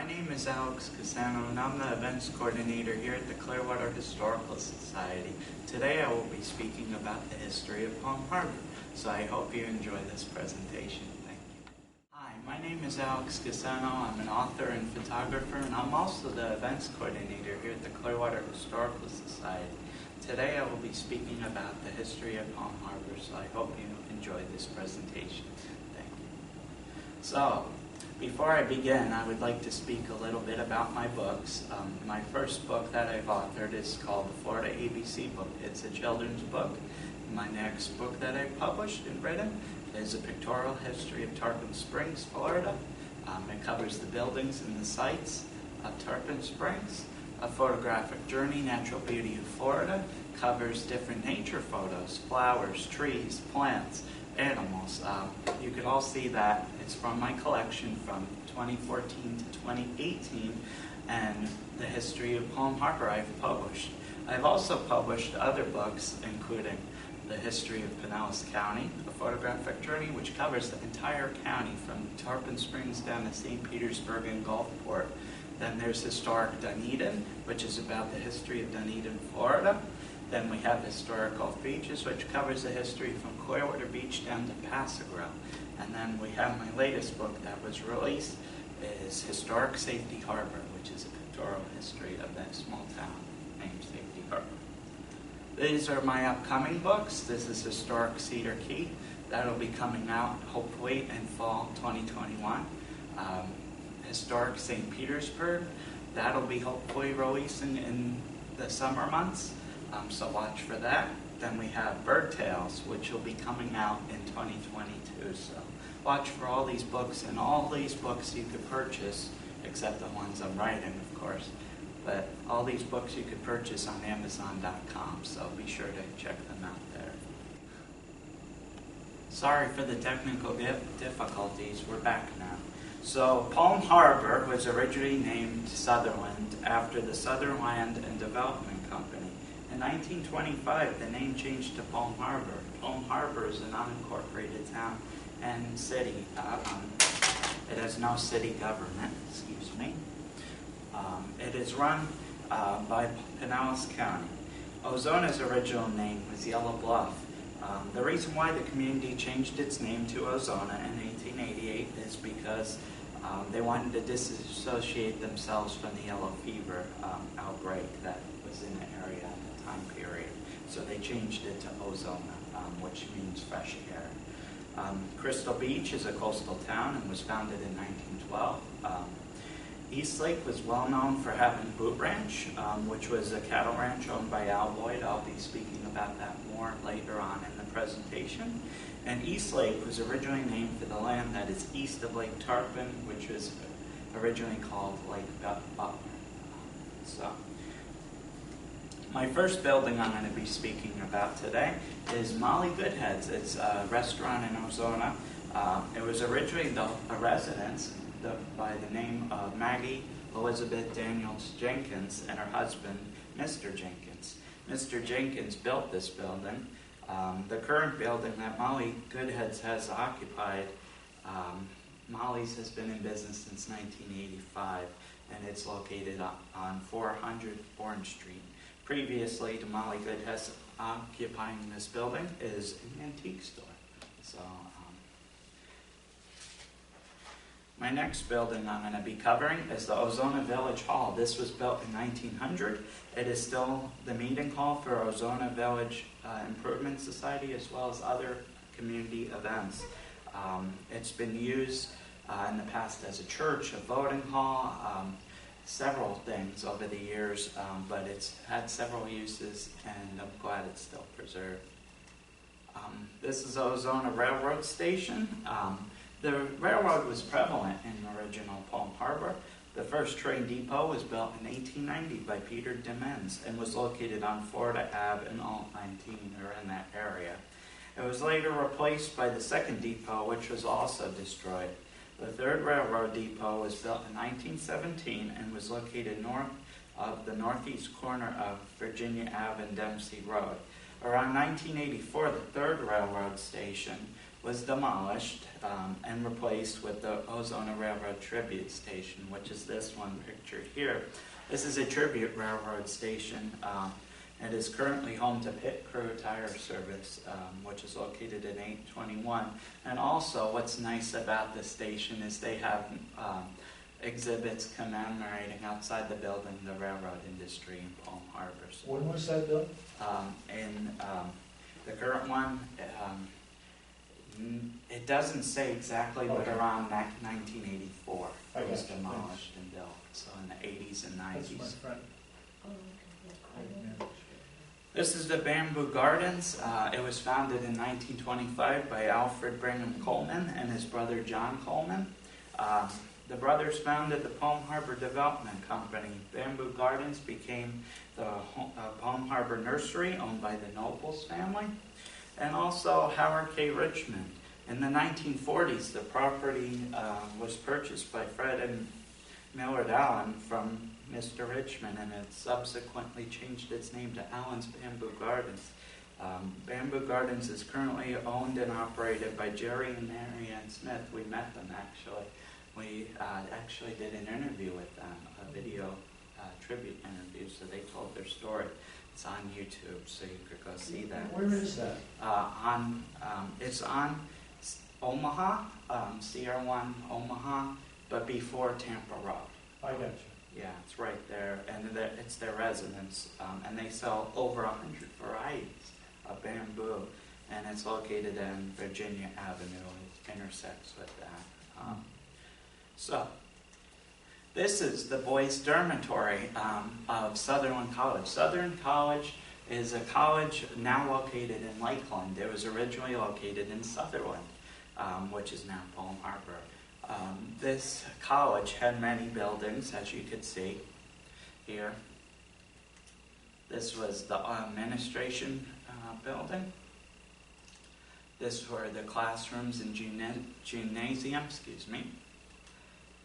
name is Alex Casano, and I'm the events coordinator here at the Clearwater Historical Society. Today I will be speaking about the history of Palm Harbor, so I hope you enjoy this presentation. Thank you. Hi, my name is Alex Casano. I'm an author and photographer, and I'm also the events coordinator here at the Clearwater Historical Society. Today I will be speaking about the history of Palm Harbor, so I hope you enjoy this presentation. Thank you. So, before I begin, I would like to speak a little bit about my books. My first book that I've authored is called the Florida ABC book. It's a children's book. My next book that I've published and written is a pictorial history of Tarpon Springs, Florida. It covers the buildings and the sites of Tarpon Springs. A photographic journey, Natural Beauty of Florida, covers different nature photos, flowers, trees, plants, animals. You could all see that it's from my collection from 2014 to 2018, and the history of Palm Harbor I've published. I've also published other books, including the history of Pinellas County, a photographic journey which covers the entire county from Tarpon Springs down to St. Petersburg and Gulfport. Then there's Historic Dunedin, which is about the history of Dunedin, Florida. Then we have Historic Gulf Beaches, which covers the history from Clearwater Beach down to Pasagrove. And then we have my latest book that was released is Historic Safety Harbor, which is a pictorial history of that small town named Safety Harbor. These are my upcoming books. This is Historic Cedar Key. That'll be coming out hopefully in fall 2021. Historic St. Petersburg. That'll be hopefully releasing in the summer months. So watch for that. Then we have Bird Tales, which will be coming out in 2022. So watch for all these books, and all these books you could purchase, except the ones I'm writing, of course. But all these books you could purchase on Amazon.com, so be sure to check them out there. Sorry for the technical difficulties. We're back now. So Palm Harbor was originally named Sutherland after the Sutherland and Development Company. In 1925, the name changed to Palm Harbor. Palm Harbor is an unincorporated town and city. It has no city government, excuse me. It is run by Pinellas County. Ozona's original name was Yellow Bluff. The reason why the community changed its name to Ozona in 1888 is because they wanted to disassociate themselves from the yellow fever outbreak that was in the area at the time period. So they changed it to Ozona, which means fresh air. Crystal Beach is a coastal town and was founded in 1912. Eastlake was well known for having Boot Ranch, which was a cattle ranch owned by Al Lloyd. I'll be speaking about that more later on in the presentation. And Eastlake was originally named for the land that is east of Lake Tarpon, which was originally called Lake Butler. So, my first building I'm going to be speaking about today is Molly Goodhead's. It's a restaurant in Ozona. It was originally a residence by the name of Maggie Elizabeth Daniels Jenkins and her husband, Mr. Jenkins. Mr. Jenkins built this building. The current building that Molly Goodhead's has occupied, Molly's has been in business since 1985, and it's located on 400 Orange Street. Previously to Molly Goodhead's occupying this building is an antique store. So, my next building I'm going to be covering is the Ozona Village Hall. This was built in 1900. It is still the meeting hall for Ozona Village Improvement Society as well as other community events. It's been used in the past as a church, a voting hall, several things over the years, but it's had several uses, and I'm glad it's still preserved. This is Ozona Railroad Station. The railroad was prevalent in original Palm Harbor. The first train depot was built in 1890 by Peter Demens and was located on Florida Ave and Alt 19, or in that area. It was later replaced by the second depot, which was also destroyed. The third railroad depot was built in 1917 and was located north of the northeast corner of Virginia Ave and Dempsey Road. Around 1984, the third railroad station was demolished and replaced with the Ozona Railroad Tribute Station, which is this one pictured here. This is a tribute railroad station. It is currently home to Pit Crew Tire Service, which is located in 821. And also, what's nice about this station is they have exhibits commemorating outside the building the railroad industry in Palm Harbor. So, when was that done? The current one, it doesn't say exactly, but Okay. around 1984 I it was gotcha. demolished and built. So in the 80s and That's 90s. my friend. This is the Bamboo Gardens. It was founded in 1925 by Alfred Brigham Coleman and his brother John Coleman. The brothers founded the Palm Harbor Development Company. Bamboo Gardens became the Palm Harbor Nursery, owned by the Nobles family, and also Howard K. Richmond. In the 1940s, the property was purchased by Fred and Millard Allen from Mr. Richmond, and it subsequently changed its name to Allen's Bamboo Gardens. Bamboo Gardens is currently owned and operated by Jerry and Mary Ann Smith. We met them actually. We actually did an interview with them, a video tribute interview, so they told their story. It's on YouTube, so you could go see that. Where is that? It's on Omaha, CR1 Omaha, but before Tampa Road. I got you. Yeah, it's right there, and it's their residence, and they sell over 100 varieties of bamboo, and it's located in Virginia Avenue. It intersects with that. So, this is the boys' dormitory of Sutherland College. Sutherland College is a college now located in Lakeland. It was originally located in Sutherland, which is now Palm Harbor. This college had many buildings, as you could see here. This was the administration building. This were the classrooms and gymnasium,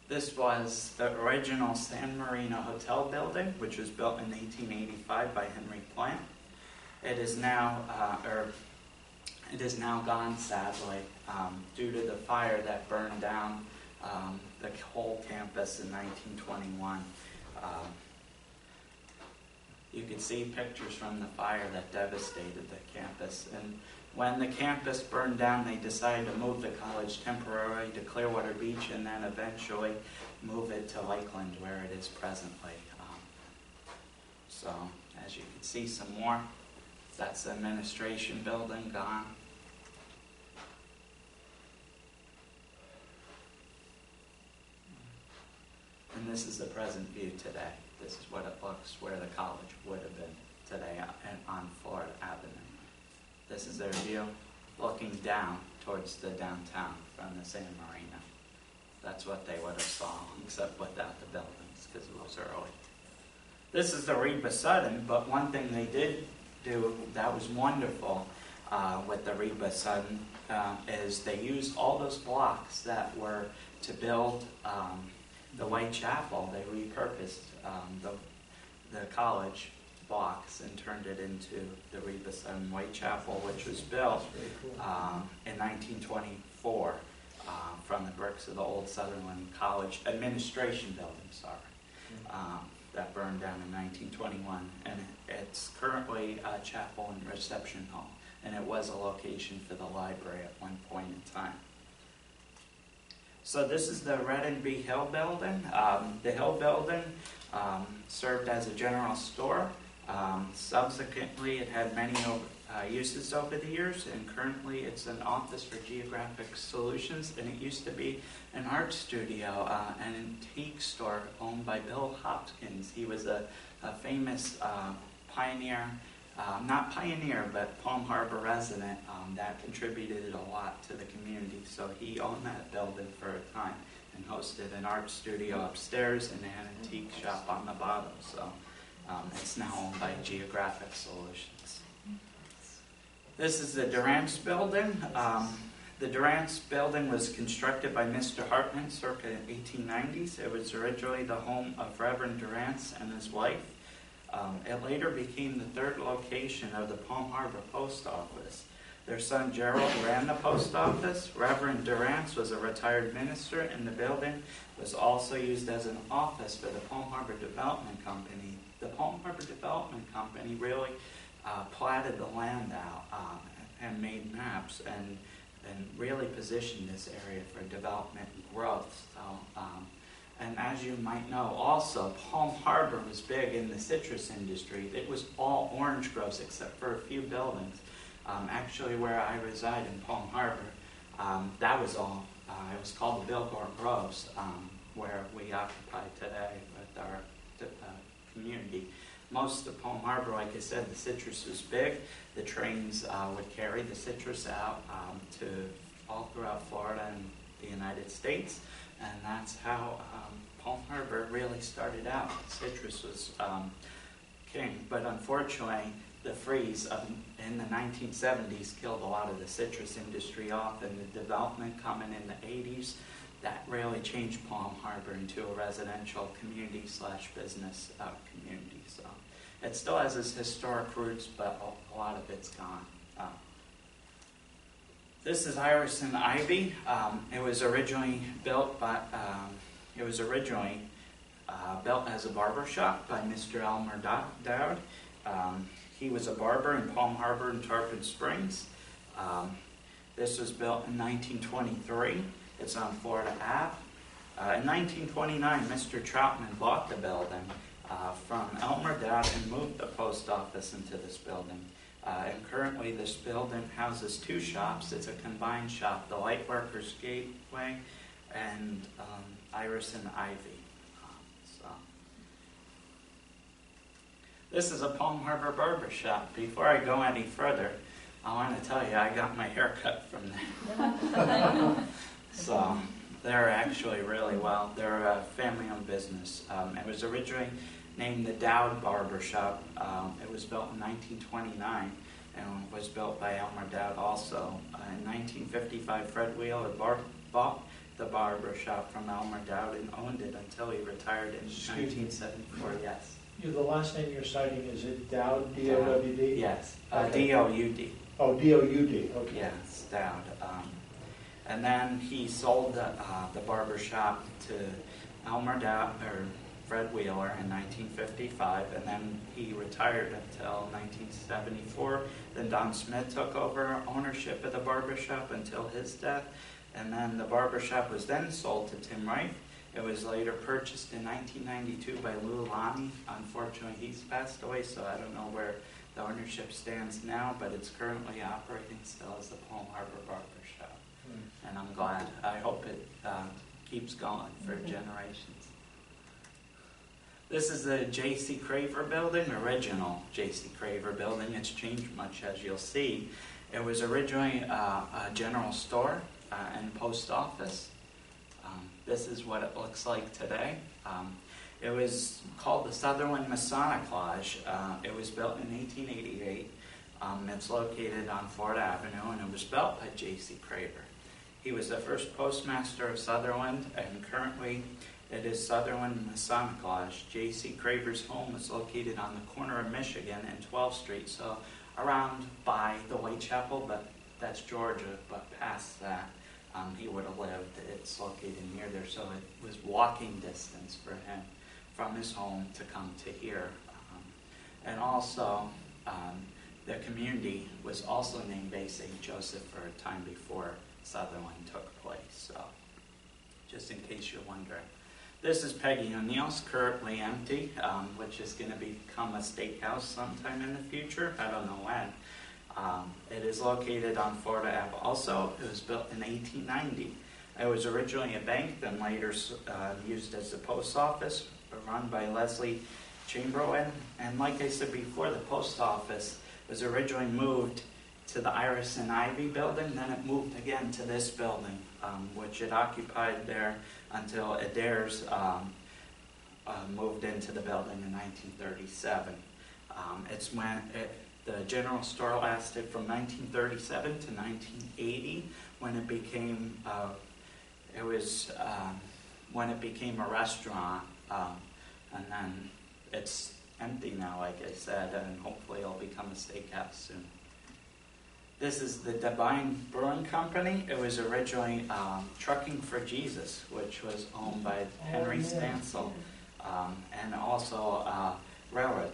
This was the original San Marino Hotel building, which was built in 1885 by Henry Plant. It is now gone, sadly, due to the fire that burned down the whole campus in 1921. You can see pictures from the fire that devastated the campus. And when the campus burned down, they decided to move the college temporarily to Clearwater Beach and then eventually move it to Lakeland, where it is presently. So, as you can see some more, that's the administration building gone. And this is the present view today. This is what it looks where the college would have been today on Florida Avenue. This is their view looking down towards the downtown from the San Marino. That's what they would have saw, except without the buildings, because it was early. This is the Reba Sudden, but one thing they did do that was wonderful with the Reba Sudden is they used all those blocks that were to build the White Chapel. They repurposed the college blocks and turned it into the Reba Sudden White Chapel, which was built in 1924 from the bricks of the old Sutherland College administration building, that burned down in 1921. And it's currently a chapel and reception hall, and it was a location for the library at one point in time. So this is the Red and B Hill building. The Hill building served as a general store. Subsequently, it had many uses over the years, and currently it's an office for geographic solutions, and it used to be an art studio, an antique store owned by Bill Hopkins. He was a famous pioneer, not pioneer, but Palm Harbor resident that contributed a lot to the community. So he owned that building for a time and hosted an art studio upstairs and an antique shop on the bottom. So it's now owned by Geographic Solutions. This is the Durant's building. The Durant's building was constructed by Mr. Hartman circa 1890s. It was originally the home of Reverend Durant's and his wife. It later became the third location of the Palm Harbor Post Office. Their son Gerald ran the post office. Reverend Durrance was a retired minister, and the building was also used as an office for the Palm Harbor Development Company. The Palm Harbor Development Company really platted the land out and made maps and really positioned this area for development and growth. So, and as you might know also, Palm Harbor was big in the citrus industry. It was all orange groves except for a few buildings. Actually, where I reside in Palm Harbor, that was all. It was called the Bilgore Groves, where we occupy today with our community. Most of Palm Harbor, like I said, the citrus was big. The trains would carry the citrus out to all throughout Florida and the United States, and that's how Palm Harbor really started out. Citrus was king, but unfortunately, the freeze in the 1970s killed a lot of the citrus industry off, and the development coming in the 80s, that really changed Palm Harbor into a residential community / business community. So it still has its historic roots, but a lot of it's gone. This is Iris and Ivy. It was originally built built as a barber shop by Mr. Elmer Dowd. He was a barber in Palm Harbor and Tarpon Springs. This was built in 1923. It's on Florida Ave. In 1929, Mr. Troutman bought the building from Elmer Dowd and moved the post office into this building. And currently this building houses two shops. It's a combined shop, the Lightworkers Gateway and Iris and Ivy. This is a Palm Harbor barber shop. Before I go any further, I want to tell you I got my hair cut from there. So they're actually really well. They're a family-owned business. It was originally named the Dowd Barber Shop. It was built in 1929 and was built by Elmer Dowd also. In 1955, Fred Wheeler bought the barber shop from Elmer Dowd and owned it until he retired in 1974. Yes. The last name you're citing, is it Dowd, D-O-W-D? Yes, Okay. D-O-U-D. Oh, D-O-U-D, okay. Yes, Dowd. And then he sold the barber shop to Elmer Dowd, or Fred Wheeler, in 1955, and then he retired until 1974. Then Don Smith took over ownership of the barber shop until his death, and then the barber shop was then sold to Tim Wright. It was later purchased in 1992 by Lou Lonnie. Unfortunately, he's passed away, so I don't know where the ownership stands now, but it's currently operating still as the Palm Harbor Barber Shop. And I'm glad. I hope it keeps going for generations. This is the J.C. Craver building, original J.C. Craver building. It's changed much, as you'll see. It was originally a general store and post office. This is what it looks like today. It was called the Sutherland Masonic Lodge. It was built in 1888. It's located on Florida Avenue, and it was built by J.C. Craver. He was the first postmaster of Sutherland, and currently it is Sutherland Masonic Lodge. J.C. Craver's home was located on the corner of Michigan and 12th Street, so around by the Whitechapel, but that's Georgia, but past that. He would have lived. It's located near there, so it was walking distance for him from his home to come to here. And also, the community was also named Bay St. Joseph for a time before Sutherland took place. So, just in case you're wondering. This is Peggy O'Neill's, currently empty, which is going to become a steakhouse sometime in the future. I don't know when. It is located on Florida Ave also. It was built in 1890. It was originally a bank, then later used as a post office, run by Leslie Chamberlain. And like I said before, the post office was originally moved to the Iris and Ivy building. Then it moved again to this building, which it occupied there until Adair's moved into the building in 1937. It's when the general store lasted from 1937 to 1980, when it became when it became a restaurant, and then it's empty now, like I said, and hopefully it'll become a steakhouse soon. This is the Divine Brewing Company. It was originally Trucking for Jesus, which was owned by Henry Stansel, and also railroad.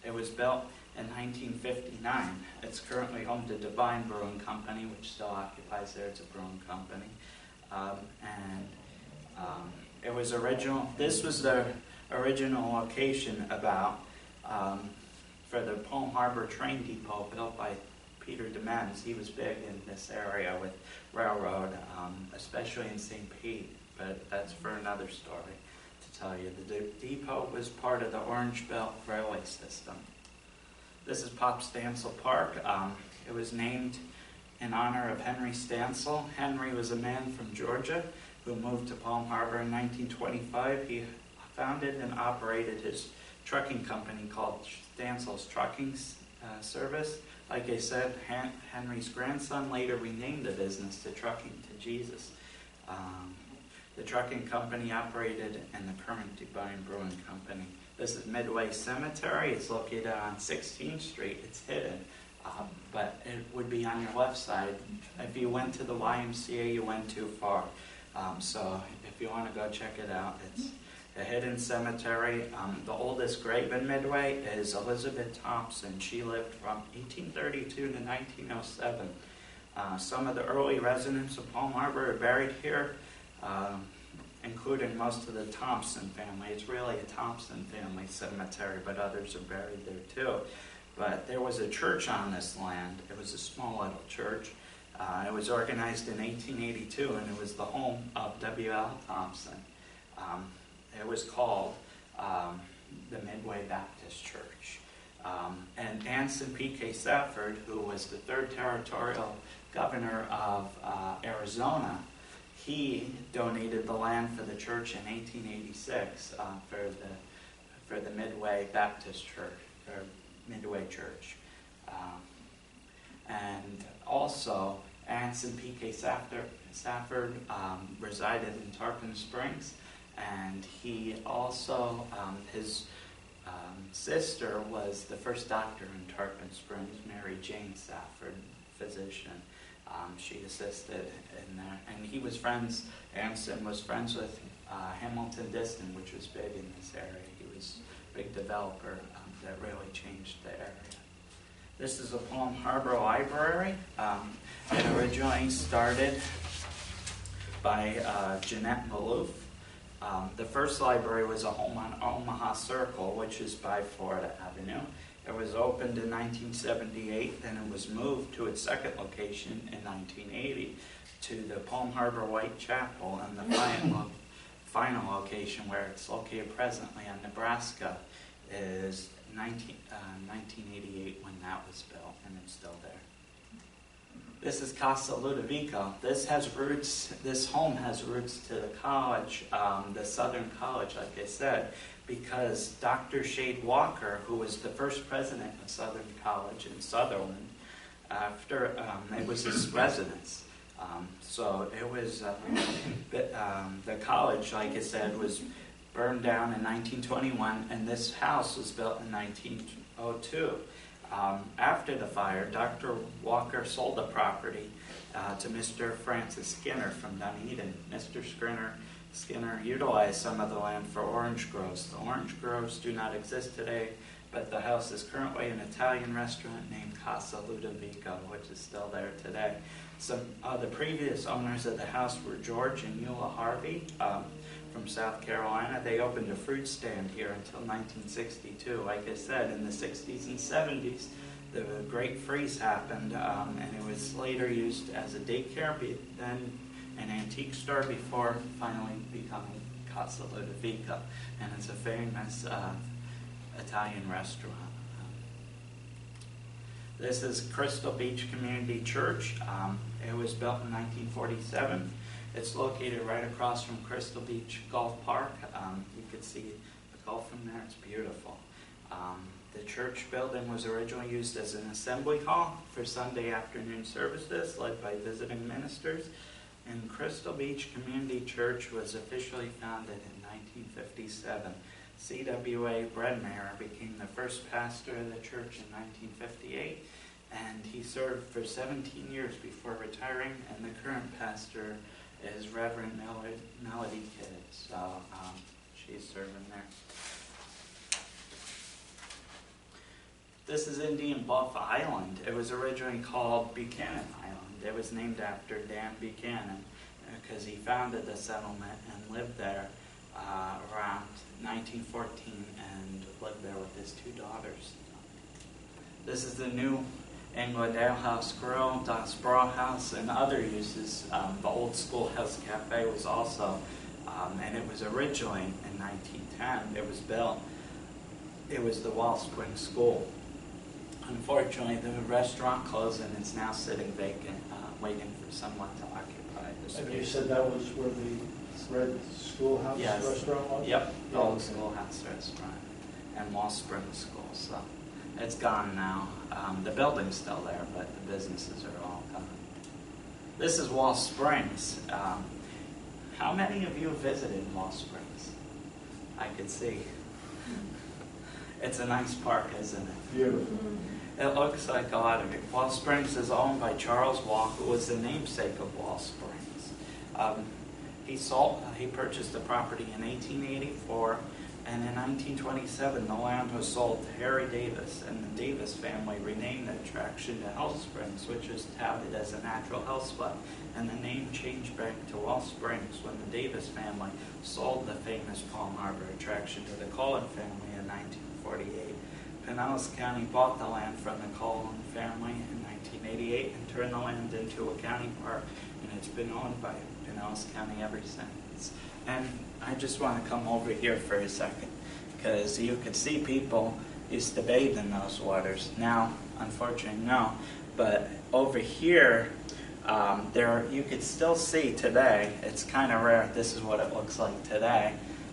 It was built in 1959. It's currently home to Divine Brewing Company, which still occupies there. It's a brewing company. It was original. This was the original location for the Palm Harbor train depot built by Peter Demens. He was big in this area with railroad, especially in St. Pete, but that's for another story to tell you. The depot was part of the Orange Belt Railway System. This is Pop Stansel Park. It was named in honor of Henry Stansel. Henry was a man from Georgia who moved to Palm Harbor in 1925. He founded and operated his trucking company called Stansel's Trucking Service. Like I said, Henry's grandson later renamed the business to Trucking to Jesus. The trucking company operated in the current Divine Brewing Company. This is Midway Cemetery. It's located on 16th Street. It's hidden, but it would be on your left side. If you went to the YMCA, you went too far. So if you want to go check it out, it's a hidden cemetery. The oldest grave in Midway is Elizabeth Thompson. She lived from 1832 to 1907. Some of the early residents of Palm Harbor are buried here, including most of the Thompson family. It's really a Thompson family cemetery, but others are buried there too. But there was a church on this land. It was a small little church. It was organized in 1882, and it was the home of W.L. Thompson. It was called the Midway Baptist Church. And Anson P.K. Safford, who was the third territorial governor of Arizona, he donated the land for the church in 1886 for the Midway Baptist Church, or Midway Church. And also, Anson P.K. Safford resided in Tarpon Springs, and he also, his sister was the first doctor in Tarpon Springs, Mary Jane Safford, physician. She assisted in there, and he was friends, Anson was friends with Hamilton Diston, which was big in this area. He was a big developer that really changed the area. This is the Palm Harbor Library. It originally started by Jeanette Maloof. The first library was a home on Omaha Circle, which is by Florida Avenue. It was opened in 1978, then it was moved to its second location in 1980 to the Palm Harbor White Chapel, and the final location where it's located presently on Nebraska is 1988 when that was built, and it's still there. This is Casa Ludovico. This home has roots to the college, the Southern College, like I said, because Dr. Shade Walker, who was the first president of Southern College in Sutherland, it was his residence. So it was, the college, like I said, was burned down in 1921, and this house was built in 1902. After the fire, Dr. Walker sold the property to Mr. Francis Skinner from Dunedin. Mr. Skinner utilized some of the land for orange groves. The orange groves do not exist today, but the house is currently an Italian restaurant named Casa Ludovico, which is still there today. Some of the previous owners of the house were George and Eula Harvey from South Carolina. They opened a fruit stand here until 1962. Like I said, in the 60s and 70s, the Great Freeze happened, and it was later used as a daycare, then an antique store, before finally becoming Casa Ludovico. And it's a famous Italian restaurant. This is Crystal Beach Community Church. It was built in 1947. It's located right across from Crystal Beach Golf Park. You could see the Gulf from there. It's beautiful. The church building was originally used as an assembly hall for Sunday afternoon services led by visiting ministers. And Crystal Beach Community Church was officially founded in 1957. C.W.A. Breadmeyer became the first pastor of the church in 1958, and he served for 17 years before retiring, and the current pastor is Reverend Melody Kidd, so she's serving there. This is Indian Bluff Island. It was originally called Buchanan Island. It was named after Dan Buchanan because he founded the settlement and lived there around 1914 and lived there with his 2 daughters. This is the new Anglo House Grill, Das Brauhaus, and other uses. The old schoolhouse cafe was also, and it was originally in 1910, it was built. It was the Wellspring School. Unfortunately, the restaurant closed and it's now sitting vacant, waiting for someone to occupy the space. And you said that was where the Red Schoolhouse restaurant was? Yep, the old schoolhouse restaurant and Wellspring School. So it's gone now. The building's still there, but the businesses are all gone. This is Wall Springs. How many of you visited Wall Springs? I could see. It's a nice park, isn't it? Beautiful. It looks like a lot of it. Wall Springs is owned by Charles Wall, who was the namesake of Wall Springs. He purchased the property in 1884, and in 1927 the land was sold to Harry Davis, and the Davis family renamed the attraction to Health Springs, which is touted as a natural health spot, and the name changed back to Wall Springs when the Davis family sold the famous Palm Harbor attraction to the Cullen family in 1948. Pinellas County bought the land from the Cullen family in 1988 and turned the land into a county park, and it's been owned by Pinellas County ever since. And I just want to come over here for a second, because you could see people used to bathe in those waters. Now, unfortunately, no. But over here, you could still see today, it's kind of rare, this is what it looks like today.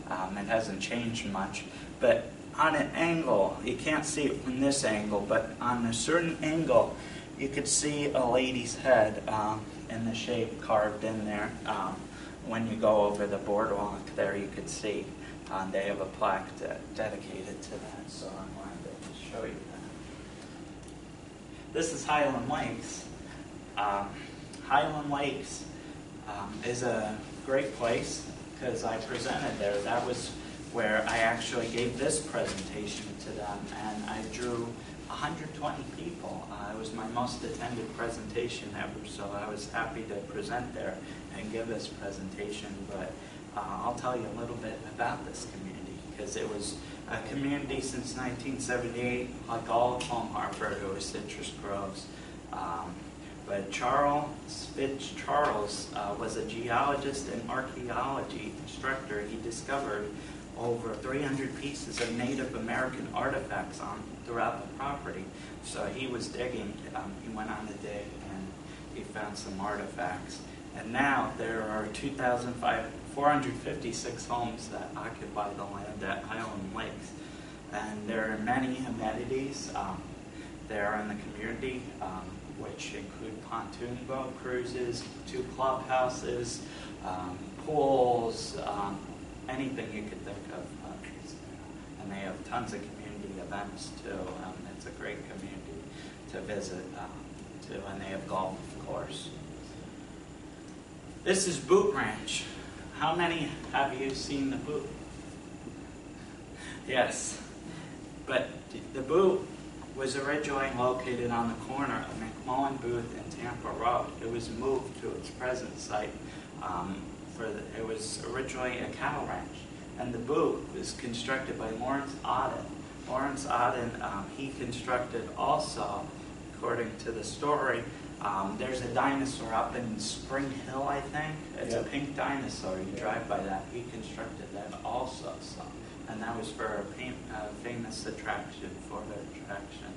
It hasn't changed much. But on an angle, you can't see it from this angle, but on a certain angle, you could see a lady's head in the shape carved in there. When you go over the boardwalk there, you could see they have a plaque dedicated to that, so I wanted to show you that. This is Highland Lakes. Highland Lakes is a great place because I presented there. That was where I actually gave this presentation to them, and I drew 120 people. It was my most attended presentation ever, so I was happy to present there and give this presentation. But I'll tell you a little bit about this community, because it was a community since 1978, like all of Palm Harbor. There were citrus groves. But Charles Fitzcharles was a geologist and archaeology instructor. He discovered over 300 pieces of Native American artifacts throughout the property. So he was digging, he went on to dig, and he found some artifacts. And now there are 2,456 homes that occupy the land at Highland Lakes. And there are many amenities there in the community, which include pontoon boat cruises, 2 clubhouses, pools, anything you could think of. And they have tons of community events too. It's a great community to visit too, and they have golf, of course. This is Boot Ranch. How many have you seen the Boot? Yes, but the Boot was originally located on the corner of McMullen Booth and Tampa Road. It was moved to its present site. It was originally a cattle ranch, and the Boot was constructed by Lawrence Auden. Lawrence Auden, he constructed also, according to the story, there's a dinosaur up in Spring Hill, I think. It's a pink dinosaur. You drive by that. He constructed that also. So, and that was for a famous attraction, Florida attraction.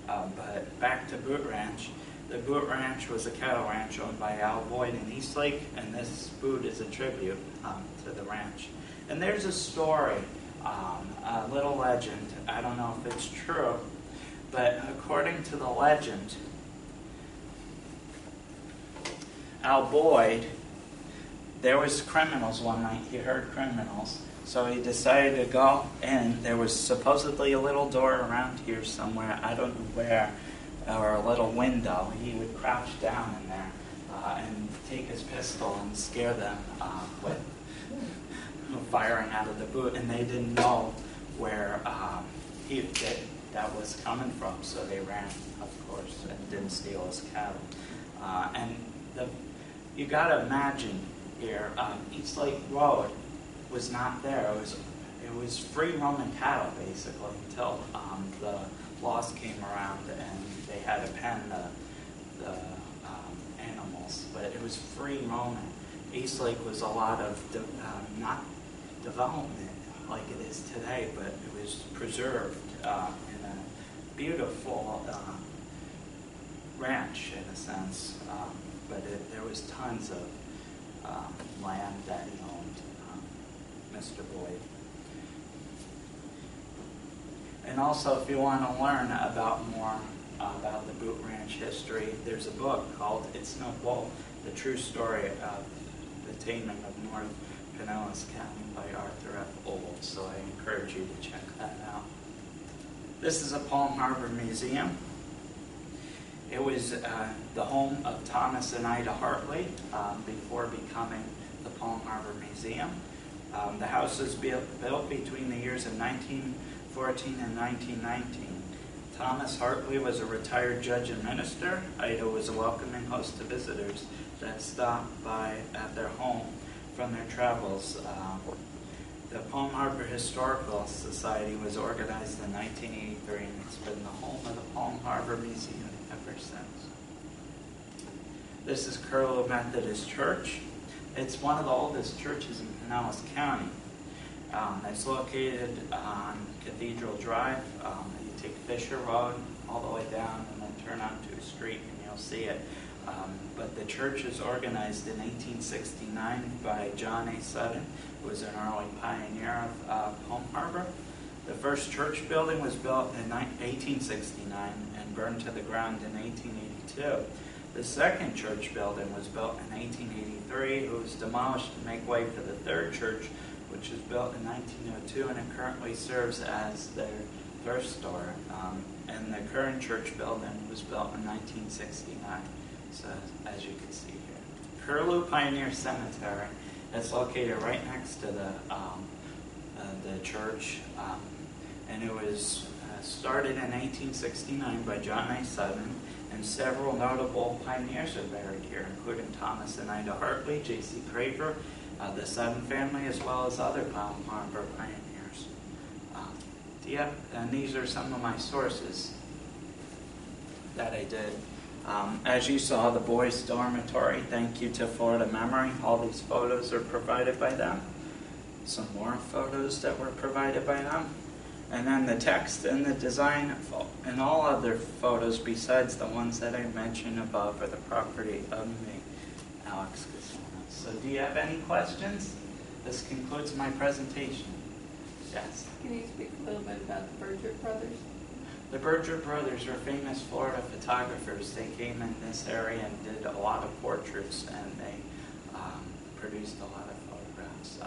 But back to Boot Ranch. The Boot Ranch was a cattle ranch owned by Al Boyd in Eastlake, and this boot is a tribute to the ranch. And there's a story, a little legend. I don't know if it's true, but according to the legend, Al Boyd, there was criminals one night. He heard criminals, so he decided to go in. There was supposedly a little door around here somewhere. I don't know where. or a little window, he would crouch down in there and take his pistol and scare them with firing out of the boot, and they didn't know where that was coming from, so they ran, of course, and didn't steal his cattle. You got to imagine here, East Lake Road was not there. It was free roaming cattle basically until the laws came around and they had to pen the animals, but it was free roaming. East Lake was a lot of not development like it is today, but it was preserved in a beautiful ranch in a sense, but there was tons of land that he owned, Mr. Boyd. And also, if you want to learn about more about the Boot Ranch history, there's a book called It's No Bull, The True Story of the Taming of North Pinellas County by Arthur F. Old, so I encourage you to check that out. This is a Palm Harbor Museum. It was the home of Thomas and Ida Hartley before becoming the Palm Harbor Museum. The house was built between the years of 1914 and 1919. Thomas Hartley was a retired judge and minister. Ida was a welcoming host to visitors that stopped by at their home from their travels. The Palm Harbor Historical Society was organized in 1983, and it's been the home of the Palm Harbor Museum ever since. This is Curlew Methodist Church. It's one of the oldest churches in Pinellas County. It's located on Cathedral Drive. You take Fisher Road all the way down and then turn onto a street and you'll see it. But the church is organized in 1869 by John A. Sutton, who was an early pioneer of Palm Harbor. The first church building was built in 1869 and burned to the ground in 1882. The second church building was built in 1883. It was demolished to make way for the third church, which was built in 1902, and it currently serves as their first store. And the current church building was built in 1969, so as you can see here. Curlew Pioneer Cemetery. It's located right next to the church, and it was started in 1869 by John A. Sutton, and several notable pioneers are buried here, including Thomas and Ida Hartley, J.C. Craver, the Sutton family, as well as other Palm Harbor pioneers. And these are some of my sources that I did. As you saw, the boys' dormitory, thank you to Florida Memory. All these photos are provided by them. Some more photos that were provided by them. And then the text and the design and all other photos besides the ones that I mentioned above are the property of me, Alex Casano. So do you have any questions? This concludes my presentation. Yes? Can you speak a little bit about the Berger brothers? The Berger brothers are famous Florida photographers. They came in this area and did a lot of portraits, and they produced a lot of photographs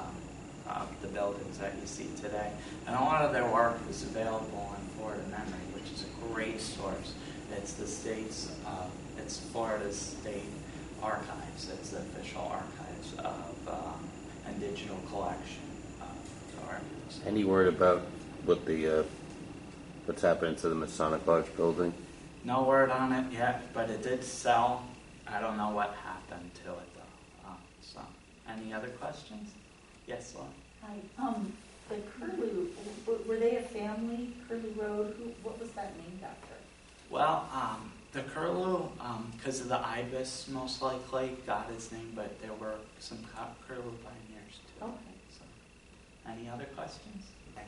of the buildings that you see today. And a lot of their work is available on Florida Memory, which is a great source. It's it's Florida's state archives. It's the official archives of and digital collection of art. Any word about what's happening to the Masonic Lodge building? No word on it yet, but it did sell. I don't know what happened to it though. So, any other questions? Yes, Laura? Hi. The Curlew, were they a family, Curlew Road? What was that named after? Well, the Curlew, because of the ibis, most likely got its name, but there were some Curlew pioneers too. Okay. So, any other questions? Okay.